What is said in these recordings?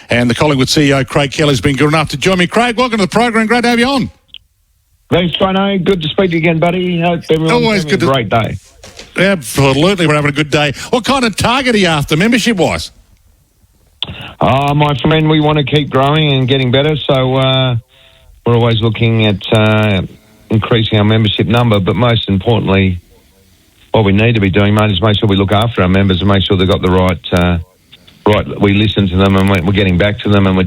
And the Collingwood CEO, Craig Kelly, has been good enough to join me. Craig, welcome to the program. Great to have you on. Thanks, Tono. Good to speak to you again, buddy. Hope everyone's Always having a great day. Absolutely, we're having a good day. What kind of target are you after, membership-wise? My friend, we want to keep growing and getting better, so we're always looking at increasing our membership number, but most importantly, what we need to be doing, mate, is make sure we look after our members and make sure they've got the right. We listen to them and we're getting back to them, and we're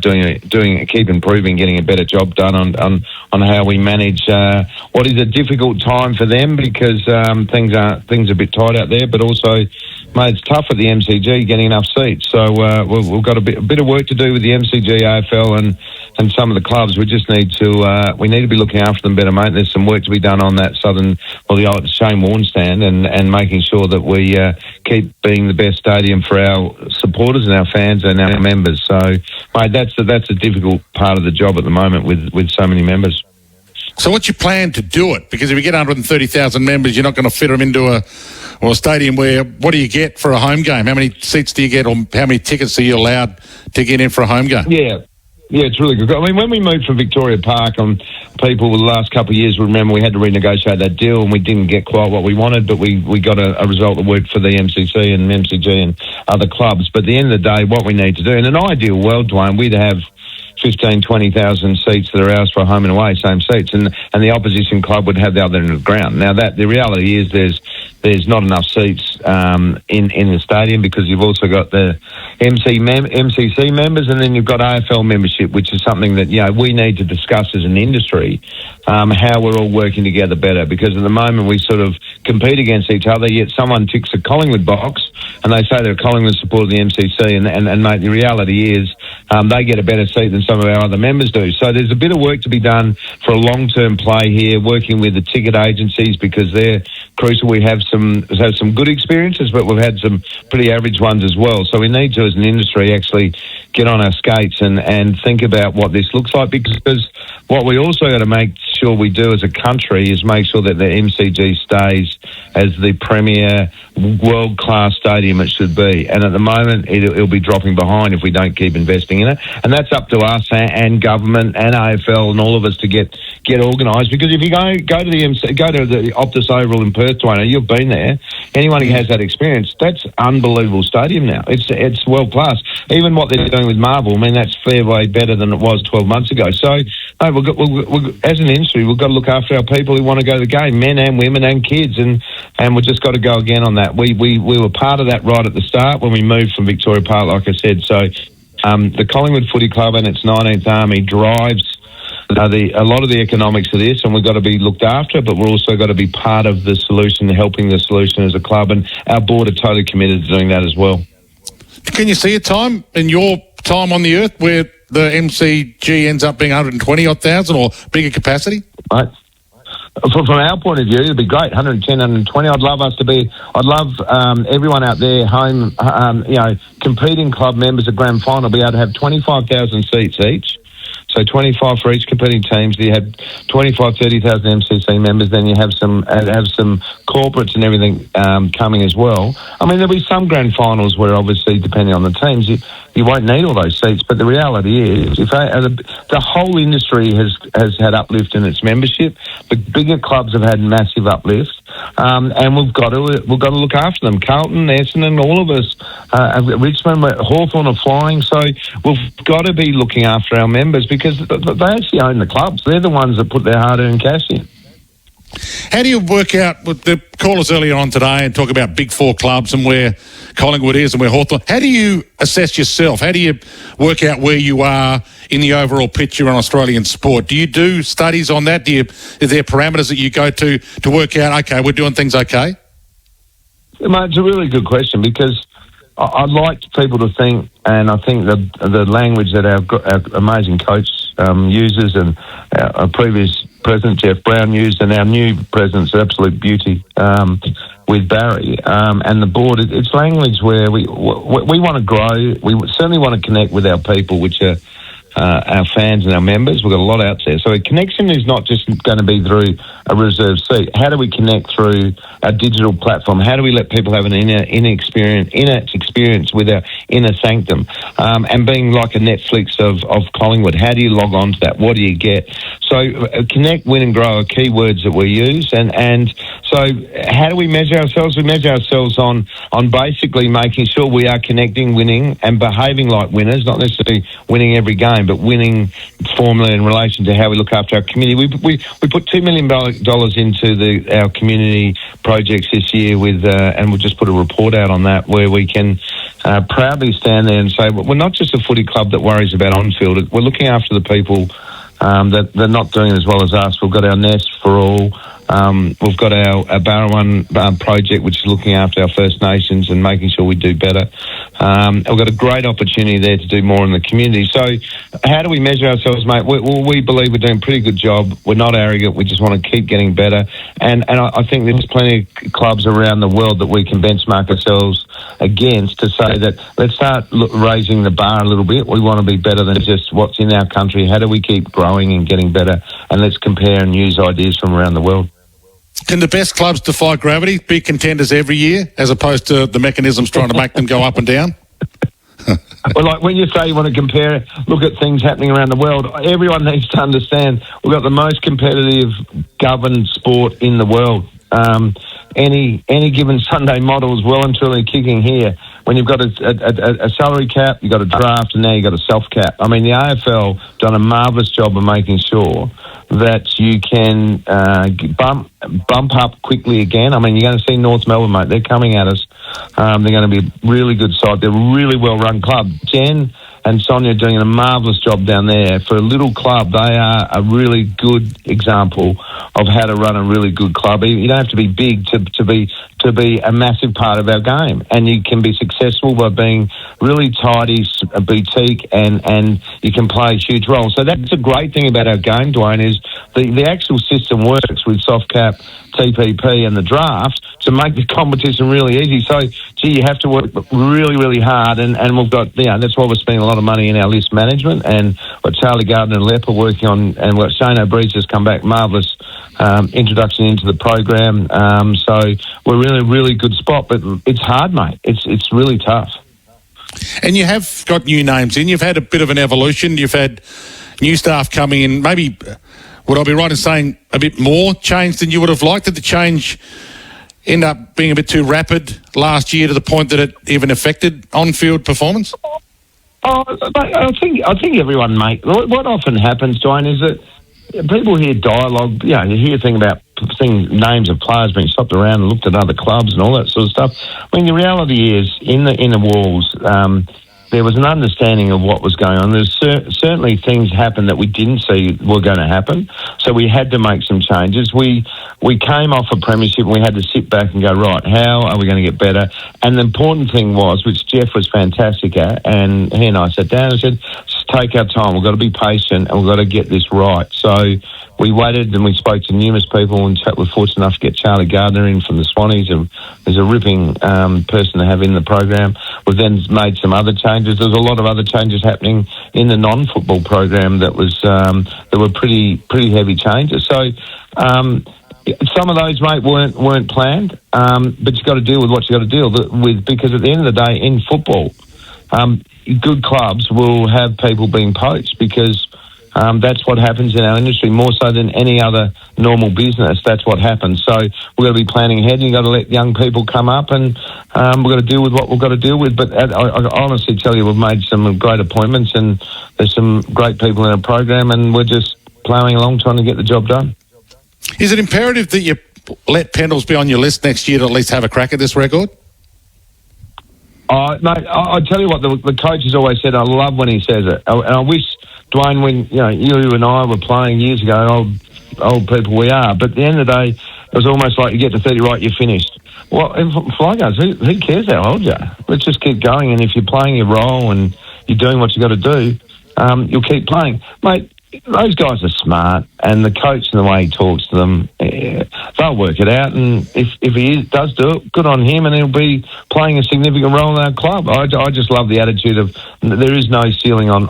keep improving, getting a better job done on how we manage what is a difficult time for them, because things are a bit tight out there. But also, mate, it's tough at the MCG getting enough seats. So we've got a bit of work to do with the MCG, AFL, and some of the clubs. We just need to be looking after them better, mate. There's some work to be done on that the old Shane Warne stand, and making sure that we keep being the best stadium for our supporters and our fans and our members. So, mate, that's a difficult part of the job at the moment with so many members. So what's your plan to do it? Because if you get 130,000 members, you're not going to fit them into a stadium where, what do you get for a home game? How many seats do you get, or how many tickets are you allowed to get in for a home game? Yeah, it's really good. I mean, when we moved from Victoria Park, people the last couple of years remember we had to renegotiate that deal, and we didn't get quite what we wanted, but we got a result that worked for the MCC and MCG and other clubs. But at the end of the day, what we need to do, in an ideal world, Dwayne, we'd have 15,000, 20,000 seats that are ours for home and away, same seats, and the opposition club would have the other end of the ground. Now, the reality is there's not enough seats in the stadium, because you've also got the MCC members, and then you've got AFL membership, which is something that we need to discuss as an industry, how we're all working together better, because at the moment we sort of compete against each other, yet someone ticks a Collingwood box and they say they're a Collingwood supporter of the MCC, and mate, the reality is they get a better seat than some of our other members do. So there's a bit of work to be done for a long-term play here, working with the ticket agencies, because they're crucial. We have some good experiences, but we've had some pretty average ones as well. So we need to, as an industry, actually get on our skates and think about what this looks like, because what we also got to make sure we do as a country is make sure that the MCG stays as the premier world-class stadium it should be. And at the moment, it'll be dropping behind if we don't keep investing in it. And that's up to us and government and AFL and all of us to get organised. Because if you go to the Optus Oval in Perth, Dwayne, you've been there. Anyone who has that experience, that's unbelievable stadium now. It's world class. Even what they're doing with Marvel, I mean, that's fair way better than it was 12 months ago. So, as an industry, we've got to look after our people who want to go to the game, men and women and kids, and we've just got to go again on that. We were part of that right at the start when we moved from Victoria Park, like I said. So the Collingwood Footy Club and its 19th Army drives a lot of the economics of this, and we've got to be looked after, but we're also got to be part of the solution, helping the solution as a club, and our board are totally committed to doing that as well. Can you see a time in your time on the earth where the MCG ends up being 120,000 or bigger capacity? Right. From our point of view, it'd be great, 110, 120. I'd love everyone out there home, competing club members at grand final, be able to have 25,000 seats each. So 25 for each competing teams. You have 25, 30,000 MCC members. Then you have some corporates and everything coming as well. I mean, there'll be some grand finals where, obviously, depending on the teams, you won't need all those seats. But the reality is, the whole industry has had uplift in its membership. The bigger clubs have had massive uplift, and we've got to look after them. Carlton, Essendon, all of us, Richmond, Hawthorn are flying. So we've got to be looking after our members, because they actually own the clubs. They're the ones that put their hard-earned cash in. How do you work out, with the callers earlier on today and talk about big four clubs and where Collingwood is and where Hawthorn, how do you assess yourself? How do you work out where you are in the overall picture on Australian sport? Do you do studies on that? Is there parameters that you go to work out, okay, we're doing things okay? Mate, it's a really good question, because I'd like people to think, and I think the language that our amazing coach uses, and our previous president, Jeff Brown, used, and our new president's absolute beauty with Barry and the board, it's language where we want to grow. We certainly want to connect with our people, which are our fans and our members. We've got a lot out there. So a connection is not just going to be through a reserve seat. How do we connect through our digital platform? How do we let people have an inner experience with our inner sanctum? And being like a Netflix of Collingwood, how do you log on to that? What do you get? So connect, win and grow are key words that we use. And so how do we measure ourselves? We measure ourselves on basically making sure we are connecting, winning and behaving like winners, not necessarily winning every game, but winning formally in relation to how we look after our community. We put $2 million into our community projects this year and we'll just put a report out on that where we can proudly stand there and say, well, we're not just a footy club that worries about on-field. We're looking after the people that they're not doing as well as us. We've got our Nest for All. We've got our Barrawan project, which is looking after our First Nations and making sure we do better. We've got a great opportunity there to do more in the community. So how do we measure ourselves, mate? We believe we're doing a pretty good job. We're not arrogant. We just want to keep getting better. And I think there's plenty of clubs around the world that we can benchmark ourselves against to say that let's start raising the bar a little bit. We want to be better than just what's in our country. How do we keep growing and getting better? And let's compare and use ideas from around the world. Can the best clubs defy gravity, be contenders every year, as opposed to the mechanisms trying to make them go up and down? Well, like when you say you want to compare, look at things happening around the world, everyone needs to understand we've got the most competitive governed sport in the world. Any given Sunday model is well and truly kicking here. When you've got a salary cap, you've got a draft, and now you've got a self-cap. I mean, the AFL done a marvellous job of making sure that you can bump up quickly again. I mean, you're going to see North Melbourne, mate. They're coming at us. They're going to be a really good side. They're a really well-run club. Jen and Sonia are doing a marvellous job down there. For a little club, they are a really good example of how to run a really good club. You don't have to be big to be a massive part of our game, and you can be successful by being really tidy, a boutique, and you can play a huge role. So that's a great thing about our game, Dwayne, is the actual system works with soft cap, TPP and the draft to make the competition really easy. So, gee, you have to work really, really hard, and we've got, that's why we're spending a lot of money in our list management, and what Charlie Gardner and Lep are working on, and what Shane O'Breeze has come back, marvellous introduction into the program. So we're in a really good spot, but it's hard, mate. It's really tough. And you have got new names in. You've had a bit of an evolution. You've had new staff coming in. Maybe, would I be right in saying a bit more change than you would have liked? Did the change end up being a bit too rapid last year to the point that it even affected on-field performance? I think everyone, mate. What often happens, Dwayne, is that people hear dialogue. You hear names of players being shopped around and looked at other clubs and all that sort of stuff. I mean, the reality is, in the walls, there was an understanding of what was going on. There's certainly things happened that we didn't see were going to happen, so we had to make some changes. We came off a premiership and we had to sit back and go, right, how are we going to get better? And the important thing was, which Jeff was fantastic at, and he and I sat down and said, just take our time. We've got to be patient and we've got to get this right. So we waited and we spoke to numerous people, and we're fortunate enough to get Charlie Gardner in from the Swannies, and he's a ripping person to have in the program. We've then made some other changes. There's a lot of other changes happening in the non-football program that were pretty heavy changes. So some of those, mate, weren't planned, but you've got to deal with what you've got to deal with, because at the end of the day, in football, good clubs will have people being poached, because that's what happens in our industry, more so than any other normal business. That's what happens. So we've got to be planning ahead, and you've got to let young people come up, and we've got to deal with what we've got to deal with. But I honestly tell you, we've made some great appointments, and there's some great people in our program, and we're just ploughing along trying to get the job done. Is it imperative that you let Pendles be on your list next year to at least have a crack at this record? Mate, I tell you what, the coach has always said, I love when he says it. And I wish, Dwayne, when you and I were playing years ago, old people we are, but at the end of the day, it was almost like you get to 30, right, you're finished. Well, in fly guys, who cares how old you are? Let's just keep going, and if you're playing your role and you're doing what you got to do, you'll keep playing. Mate, those guys are smart, and the coach and the way he talks to them, they they'll work it out, and if he does do it, good on him, and he'll be playing a significant role in our club. I just love the attitude of there is no ceiling on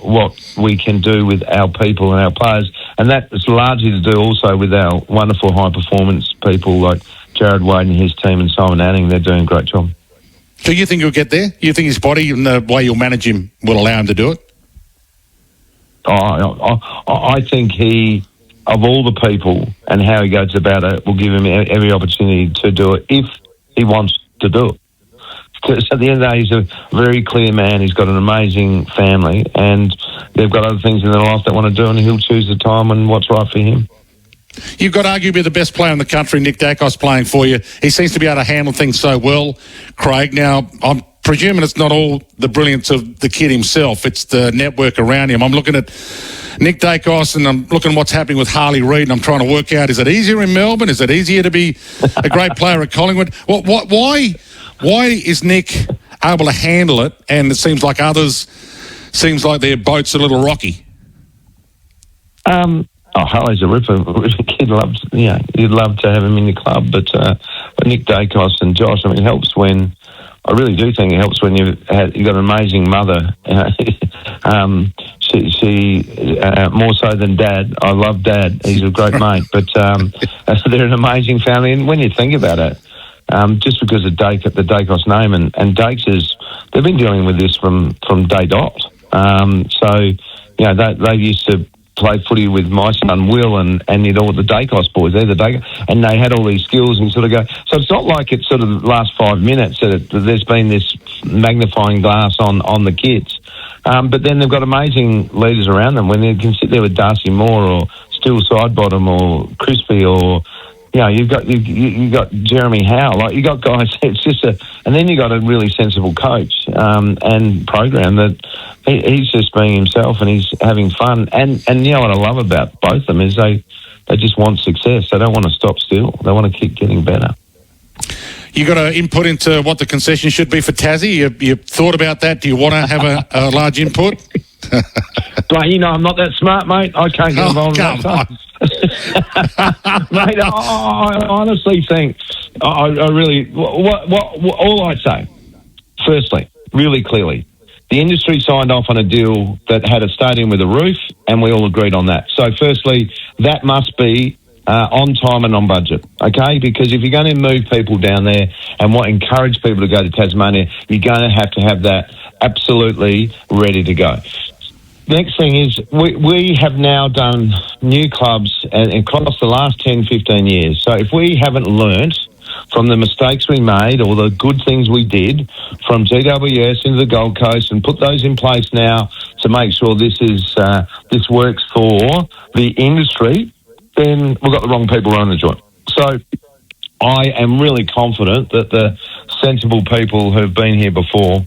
what we can do with our people and our players, and that is largely to do also with our wonderful high-performance people like Jared Wade and his team and Simon Anning. They're doing a great job. Do you think he'll get there? You think his body and the way you'll manage him will allow him to do it? I think he, of all the people and how he goes about it, will give him every opportunity to do it if he wants to do it. Because at the end of the day, he's a very clear man. He's got an amazing family, and they've got other things in their life they want to do, and he'll choose the time and what's right for him. You've got arguably the best player in the country, Nick Dacos, playing for you. He seems to be able to handle things so well, Craig. Now, I'm presuming it's not all the brilliance of the kid himself. It's the network around him. I'm looking at Nick Dacos and I'm looking at what's happening with Harley Reid, and I'm trying to work out, is it easier in Melbourne? Is it easier to be a great player at Collingwood? Why is Nick able to handle it, and it seems like others, seems like their boat's a little rocky? Harley's a ripper. Kid loves, you'd love to have him in your club, but Nick Dacos and Josh, I mean, it helps when, I really do think it helps when you've got an amazing mother. She more so than Dad. I love Dad. He's a great mate, but they're an amazing family. And when you think about it, just because of the Dacos name, and Dakes they've been dealing with this from day dot. So, they used to play footy with my son Will and the Dacos boys. They're the Dacos, and they had all these skills and sort of go. So it's not like it's sort of the last 5 minutes that there's been this magnifying glass on the kids. But then they've got amazing leaders around them when they can sit there with Darcy Moore or Stu Sidebottom or Crispy or you've got Jeremy Howe. Like, you got guys. It's just and then you got a really sensible coach and program that he's just being himself and he's having fun. And what I love about both of them is they just want success. They don't want to stop still. They want to keep getting better. You got to input into what the concession should be for Tassie. You thought about that? Do you want to have a large input? I'm not that smart, mate. I can't get involved in that. Mate, I honestly think I really all I'd say, firstly, really clearly, the industry signed off on a deal that had a stadium with a roof, and we all agreed on that. So firstly, that must be on time and on budget, okay? Because if you're going to move people down there and encourage people to go to Tasmania, you're going to have that absolutely ready to go. Next thing is we have now done new clubs across the last 10, 15 years. So if we haven't learnt from the mistakes we made or the good things we did from GWS into the Gold Coast and put those in place now to make sure this works for the industry, then we've got the wrong people running the joint. So I am really confident that the sensible people who've been here before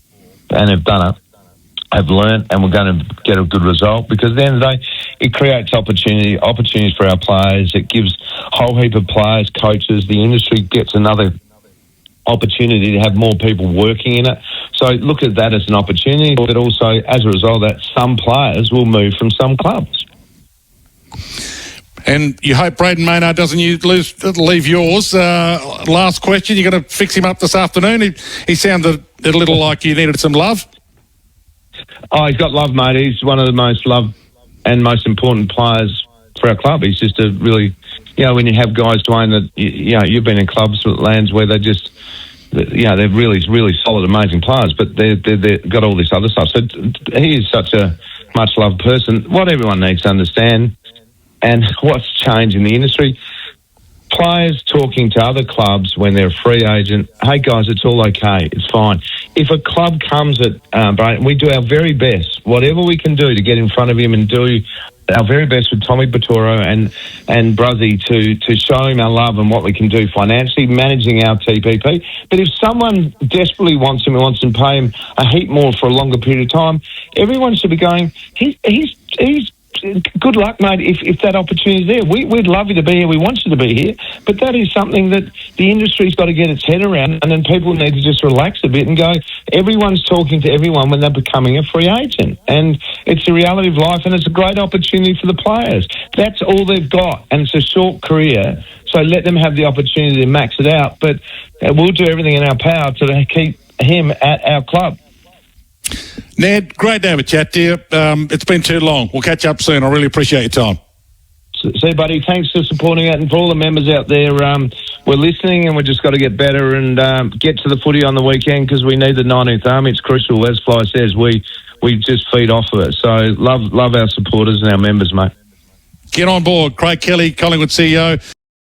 and have done it have learnt, and we're going to get a good result, because at the end of the day, it creates opportunities for our players. It gives a whole heap of players, coaches, the industry gets another opportunity to have more people working in it. So look at that as an opportunity, but also as a result of that, some players will move from some clubs. And you hope Braden Maynard doesn't leave yours. Last question, you got to fix him up this afternoon. He sounded a little like you needed some love. Oh, he's got love, mate. He's one of the most loved and most important players for our club. He's just a really, when you have guys, Dwayne, that, you've been in clubs, lands where they're really, really solid, amazing players, but they've got all this other stuff. So he is such a much loved person. What everyone needs to understand, and what's changed in the industry, players talking to other clubs when they're a free agent, hey guys, it's all okay, it's fine. If a club comes at Brian, we do our very best, whatever we can do to get in front of him and do our very best with Tommy Batoro and Bruzzy to show him our love and what we can do financially, managing our TPP. But if someone desperately wants him and wants to pay him a heap more for a longer period of time, everyone should be going, he's good luck, mate, if that opportunity is there. We'd love you to be here. We want you to be here. But that is something that the industry's got to get its head around, and then people need to just relax a bit and go, everyone's talking to everyone when they're becoming a free agent. And it's the reality of life, and it's a great opportunity for the players. That's all they've got, and it's a short career. So let them have the opportunity to max it out. But we'll do everything in our power to keep him at our club. Ned, great to have a chat to you. It's been too long. We'll catch up soon. I really appreciate your time. See, buddy, thanks for supporting it. And for all the members out there, we're listening and we've just got to get better and get to the footy on the weekend because we need the 19th Army. It's crucial. As Fly says, we just feed off of it. So love our supporters and our members, mate. Get on board. Craig Kelly, Collingwood CEO.